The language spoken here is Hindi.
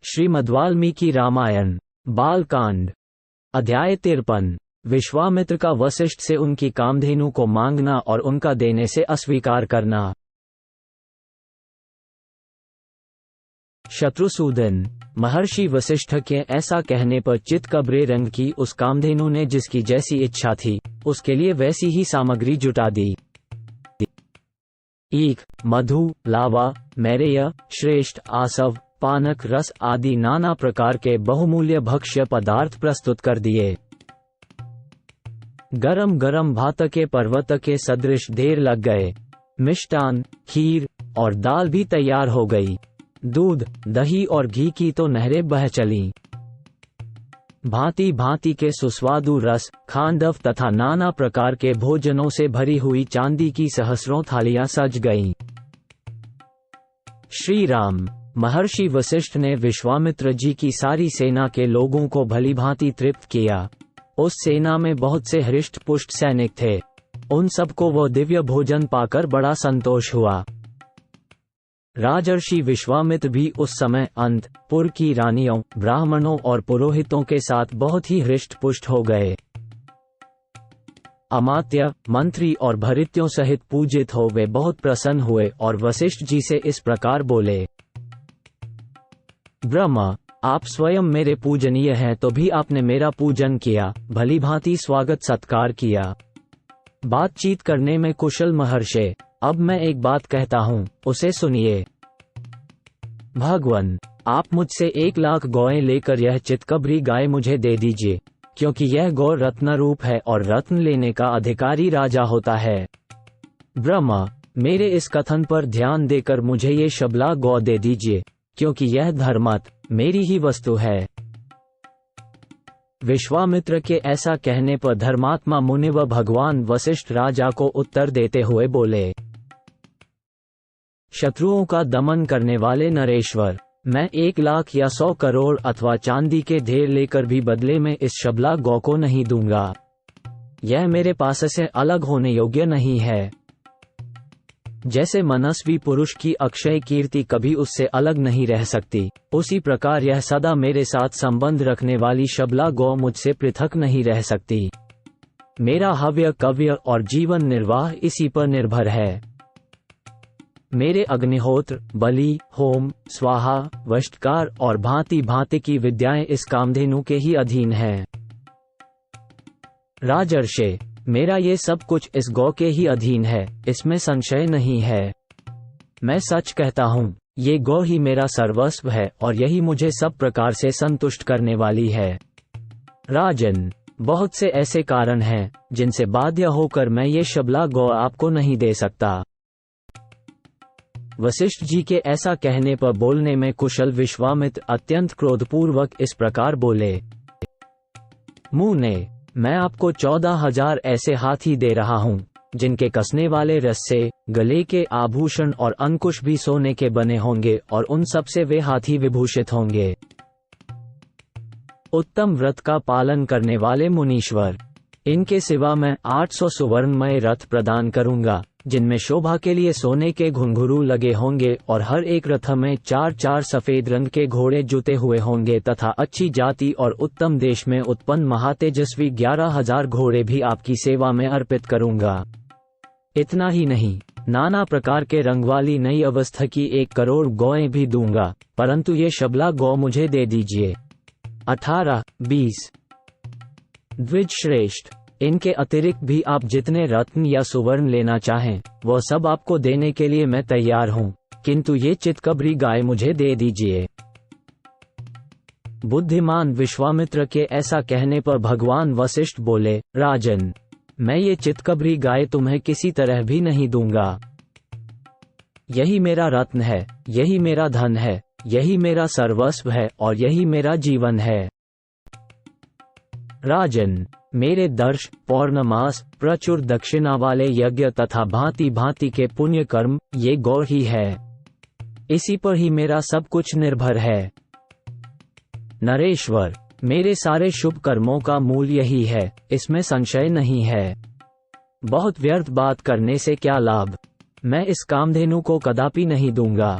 श्रीमद्वाल्मीकि रामायण बालकांड अध्याय 53। विश्वामित्र का वशिष्ठ से उनकी कामधेनु को मांगना और उनका देने से अस्वीकार करना। शत्रुसूदन, महर्षि वशिष्ठ के ऐसा कहने पर चित कब्रे रंग की उस कामधेनु ने जिसकी जैसी इच्छा थी उसके लिए वैसी ही सामग्री जुटा दी। ईख, मधु, लावा, मैरेय, श्रेष्ठ, आसव, पानक, रस आदि नाना प्रकार के बहुमूल्य भक्ष्य पदार्थ प्रस्तुत कर दिए। गरम गरम भात के पर्वत के सदृश ढेर लग गए। मिष्टान, खीर और दाल भी तैयार हो गई। दूध, दही और घी की तो नहरें बह चलीं। भांति भांति के सुस्वादु रस, खांडव तथा नाना प्रकार के भोजनों से भरी हुई चांदी की सहस्रों थालियां सज गईं। श्री राम, महर्षि वशिष्ठ ने विश्वामित्र जी की सारी सेना के लोगों को भली भांति तृप्त किया। उस सेना में बहुत से हृष्ट पुष्ट सैनिक थे। उन सबको वह दिव्य भोजन पाकर बड़ा संतोष हुआ। राजर्षि विश्वामित्र भी उस समय अंतपुर की रानियों, ब्राह्मणों और पुरोहितों के साथ बहुत ही हृष्ट पुष्ट हो गए। अमात्य, मंत्री और भृत्यों सहित पूजित हो वे बहुत प्रसन्न हुए और वशिष्ठ जी से इस प्रकार बोले। ब्रह्मा, आप स्वयं मेरे पूजनीय हैं तो भी आपने मेरा पूजन किया, भली भांति स्वागत सत्कार किया। बातचीत करने में कुशल महर्षि, अब मैं एक बात कहता हूँ, उसे सुनिए। भगवान, आप मुझसे 1,00,000 गौएं लेकर यह चितकबरी गाय मुझे दे दीजिए, क्योंकि यह गौ रत्न रूप है और रत्न लेने का अधिकारी राजा होता है। ब्रह्मा, मेरे इस कथन पर ध्यान देकर मुझे ये शबला गौ दे दीजिए, क्योंकि यह धर्मत मेरी ही वस्तु है। विश्वामित्र के ऐसा कहने पर धर्मात्मा मुनि व भगवान वशिष्ठ राजा को उत्तर देते हुए बोले। शत्रुओं का दमन करने वाले नरेश्वर, मैं 1,00,000 या 100 करोड़ अथवा चांदी के ढेर लेकर भी बदले में इस शबला गौ को नहीं दूंगा। यह मेरे पास से अलग होने योग्य नहीं है। जैसे मनस्वी पुरुष की अक्षय कीर्ति कभी उससे अलग नहीं रह सकती, उसी प्रकार यह सदा मेरे साथ संबंध रखने वाली शबला गौ मुझसे पृथक नहीं रह सकती। मेरा हव्य, कव्य और जीवन निर्वाह इसी पर निर्भर है। मेरे अग्निहोत्र, बलि, होम, स्वाहा, वष्टकार और भांति भांति की विद्याएं इस कामधेनु के ही अधीन हैं। राजर्षि, मेरा ये सब कुछ इस गौ के ही अधीन है, इसमें संशय नहीं है। मैं सच कहता हूँ, ये गौ ही मेरा सर्वस्व है और यही मुझे सब प्रकार से संतुष्ट करने वाली है। राजन, बहुत से ऐसे कारण हैं जिनसे बाध्य होकर मैं ये शबला गौ आपको नहीं दे सकता। वशिष्ठ जी के ऐसा कहने पर बोलने में कुशल विश्वामित्र अत्यंत क्रोधपूर्वक इस प्रकार बोले। मुने, मैं आपको 14,000 ऐसे हाथी दे रहा हूँ, जिनके कसने वाले रस्से, गले के आभूषण और अंकुश भी सोने के बने होंगे और उन सब से वे हाथी विभूषित होंगे। उत्तम व्रत का पालन करने वाले मुनीश्वर, इनके सिवा मैं 800 सुवर्णमय रथ प्रदान करूंगा, जिनमें शोभा के लिए सोने के घुंघरू लगे होंगे और हर एक रथ में 4-4 सफेद रंग के घोड़े जुते हुए होंगे तथा अच्छी जाति और उत्तम देश में उत्पन्न महातेजस्वी 11,000 घोड़े भी आपकी सेवा में अर्पित करूंगा। इतना ही नहीं, नाना प्रकार के रंग वाली नई अवस्था की 1 करोड़ गौएं भी दूंगा, परंतु ये शबला गौ मुझे दे दीजिए। 18-20 द्विज श्रेष्ठ, इनके अतिरिक्त भी आप जितने रत्न या सुवर्ण लेना चाहें, वह सब आपको देने के लिए मैं तैयार हूँ, किंतु ये चितकबरी गाय मुझे दे दीजिए। बुद्धिमान विश्वामित्र के ऐसा कहने पर भगवान वशिष्ठ बोले। राजन, मैं ये चितकबरी गाय तुम्हें किसी तरह भी नहीं दूंगा। यही मेरा रत्न है, यही मेरा धन है, यही मेरा सर्वस्व है और यही मेरा जीवन है। राजन, मेरे दर्श, पौर्णमास, प्रचुर दक्षिणा वाले यज्ञ तथा भांति भांति के पुण्य कर्म ये गौ ही है। इसी पर ही मेरा सब कुछ निर्भर है। नरेश्वर, मेरे सारे शुभ कर्मों का मूल यही है, इसमें संशय नहीं है। बहुत व्यर्थ बात करने से क्या लाभ, मैं इस कामधेनु को कदापि नहीं दूंगा।